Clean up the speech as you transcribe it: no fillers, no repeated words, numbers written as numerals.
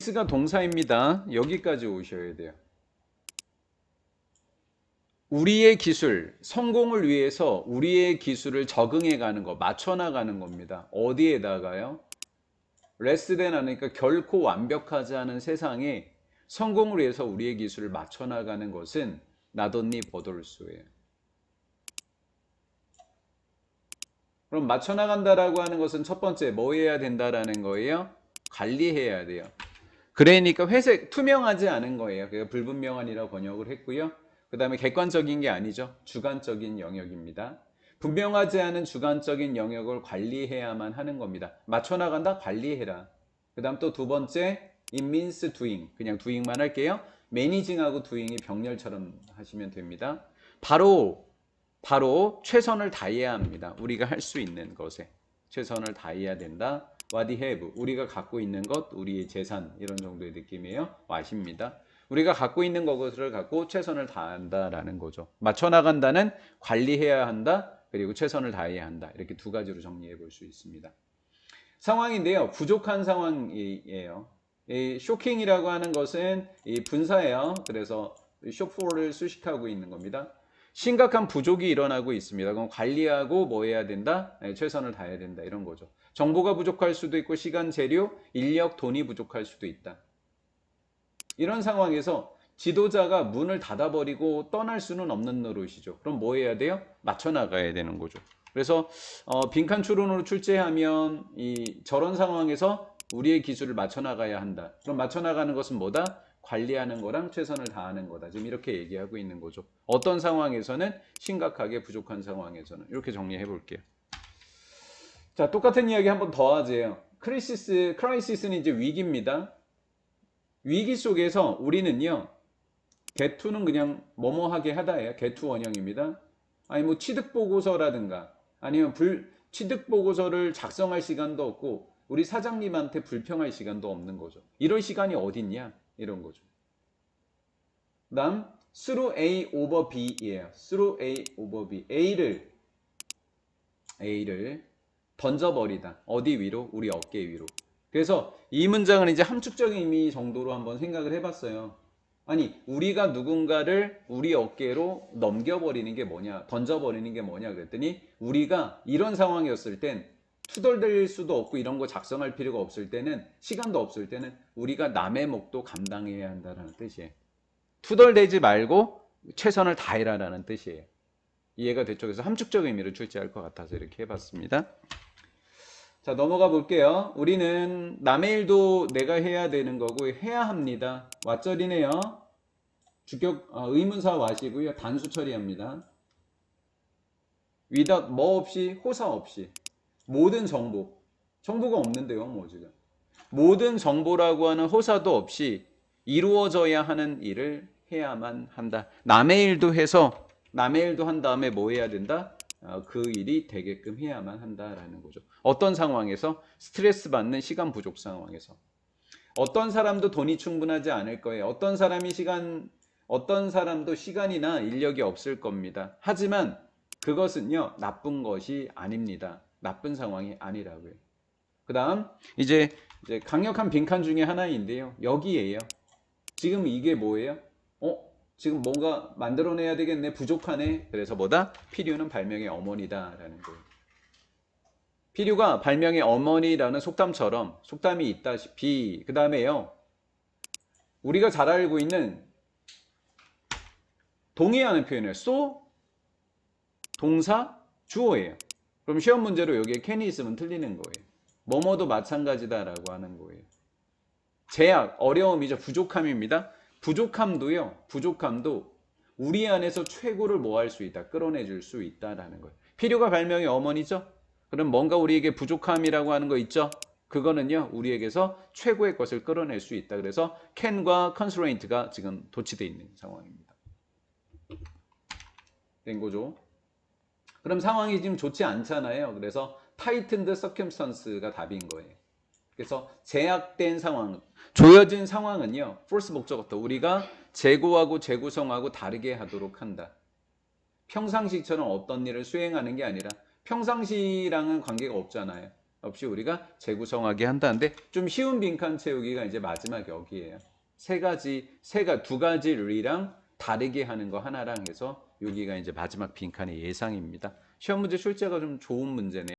this가 동사입니다. 여기까지 오셔야 돼요. 우리의 기술, 성공을 위해서 우리의 기술을 적응해 가는 거, 맞춰 나가는 겁니다. 어디에다가요? less than 하니까 결코 완벽하지 않은 세상에 성공을 위해서 우리의 기술을 맞춰 나가는 것은 나덧니 버돌수예요. 그럼 맞춰 나간다라고 하는 것은 첫 번째 뭐 해야 된다라는 거예요? 관리해야 돼요. 그러니까 회색, 투명하지 않은 거예요. 그래서 불분명한이라고 번역을 했고요. 그 다음에 객관적인 게 아니죠. 주관적인 영역입니다. 분명하지 않은 주관적인 영역을 관리해야만 하는 겁니다. 맞춰 나간다? 관리해라. 그 다음 또 두 번째, it means doing. 그냥 doing만 할게요. 매니징하고 doing이 병렬처럼 하시면 됩니다. 바로 최선을 다해야 합니다. 우리가 할 수 있는 것에 최선을 다해야 된다. what have, 우리가 갖고 있는 것, 우리의 재산, 이런 정도의 느낌이에요. what입니다. 우리가 갖고 있는 것을 갖고 최선을 다한다라는 거죠. 맞춰 나간다는 관리해야 한다, 그리고 최선을 다해야 한다. 이렇게 두 가지로 정리해 볼 수 있습니다. 상황인데요, 부족한 상황이에요. 이 쇼킹이라고 하는 것은 이 분사예요. 그래서 쇼포를 수식하고 있는 겁니다. 심각한 부족이 일어나고 있습니다. 그럼 관리하고 뭐 해야 된다? 네, 최선을 다해야 된다. 이런 거죠. 정보가 부족할 수도 있고 시간, 재료, 인력, 돈이 부족할 수도 있다. 이런 상황에서 지도자가 문을 닫아버리고 떠날 수는 없는 노릇이죠. 그럼 뭐 해야 돼요? 맞춰 나가야 되는 거죠. 그래서 빈칸 추론으로 출제하면 저런 상황에서 우리의 기술을 맞춰 나가야 한다. 그럼 맞춰 나가는 것은 뭐다? 관리하는 거랑 최선을 다하는 거다. 지금 이렇게 얘기하고 있는 거죠. 어떤 상황에서는 심각하게 부족한 상황에서는 이렇게 정리해 볼게요. 자, 똑같은 이야기 한번 더 하세요. 크라이시스는 이제 위기입니다. 위기 속에서 우리는요, get2는 그냥 뭐뭐 하게 하다예요. get2 원형입니다. 아니 뭐 취득 보고서라든가 아니면 취득 보고서를 작성할 시간도 없고 우리 사장님한테 불평할 시간도 없는 거죠. 이럴 시간이 어딨냐? 이런 거죠. 다음 through A over B이에요. through A over B. A를 던져버리다. 어디 위로? 우리 어깨 위로. 그래서 이 문장은 이제 함축적인 의미 정도로 한번 생각을 해봤어요. 아니 우리가 누군가를 우리 어깨로 넘겨버리는 게 뭐냐, 던져버리는 게 뭐냐 그랬더니 우리가 이런 상황이었을 땐 투덜댈 수도 없고 이런 거 작성할 필요가 없을 때는, 시간도 없을 때는 우리가 남의 몫도 감당해야 한다는 뜻이에요. 투덜대지 말고 최선을 다해라라는 뜻이에요. 이해가 됐죠? 그래서 함축적 의미를 출제할 것 같아서 이렇게 해봤습니다. 자, 넘어가 볼게요. 우리는 남의 일도 내가 해야 되는 거고 해야 합니다. 왓절이네요. 주격 의문사 왓이고요. 단수 처리합니다. without 뭐 없이, 호사 없이. 모든 정보가 없는데요, 뭐 지금. 모든 정보라고 하는 호사도 없이 이루어져야 하는 일을 해야만 한다. 남의 일도 한 다음에 뭐 해야 된다? 그 일이 되게끔 해야만 한다라는 거죠. 어떤 상황에서? 스트레스 받는 시간 부족 상황에서. 어떤 사람도 돈이 충분하지 않을 거예요. 어떤 사람도 시간이나 인력이 없을 겁니다. 하지만 그것은요, 나쁜 것이 아닙니다. 나쁜 상황이 아니라고요. 그 다음 이제 강력한 빈칸 중에 하나인데요. 여기에요. 지금 이게 뭐예요? 지금 뭔가 만들어내야 되겠네. 부족하네. 그래서 뭐다? 필요는 발명의 어머니다라는 거예요. 필요가 발명의 어머니라는 속담이 있다시피 그 다음에요. 우리가 잘 알고 있는 동의하는 표현이에요. so, 동사, 주어예요. 그럼 시험 문제로 여기에 can이 있으면 틀리는 거예요. 뭐뭐도 마찬가지다라고 하는 거예요. 제약, 어려움이죠. 부족함입니다. 부족함도 우리 안에서 최고를 뭐 할 수 있다, 끌어내줄 수 있다라는 거예요. 필요가 발명의 어머니죠. 그럼 뭔가 우리에게 부족함이라고 하는 거 있죠. 그거는요, 우리에게서 최고의 것을 끌어낼 수 있다. 그래서 can과 constraint가 지금 도치되어 있는 상황입니다. 된 거죠. 그럼 상황이 지금 좋지 않잖아요. 그래서 tightened circumstance가 답인 거예요. 그래서 제약된 상황, 조여진 상황은요, force 목적어부터 우리가 재고하고 재구성하고 다르게 하도록 한다. 평상시처럼 어떤 일을 수행하는 게 아니라 평상시랑은 관계가 없잖아요. 없이 우리가 재구성하게 한다는데 좀 쉬운 빈칸 채우기가 이제 마지막 여기에요. 두 가지 룰이랑 다르게 하는 거 하나랑 해서 여기가 이제 마지막 빈칸의 예상입니다. 시험 문제 출제가 좀 좋은 문제네요.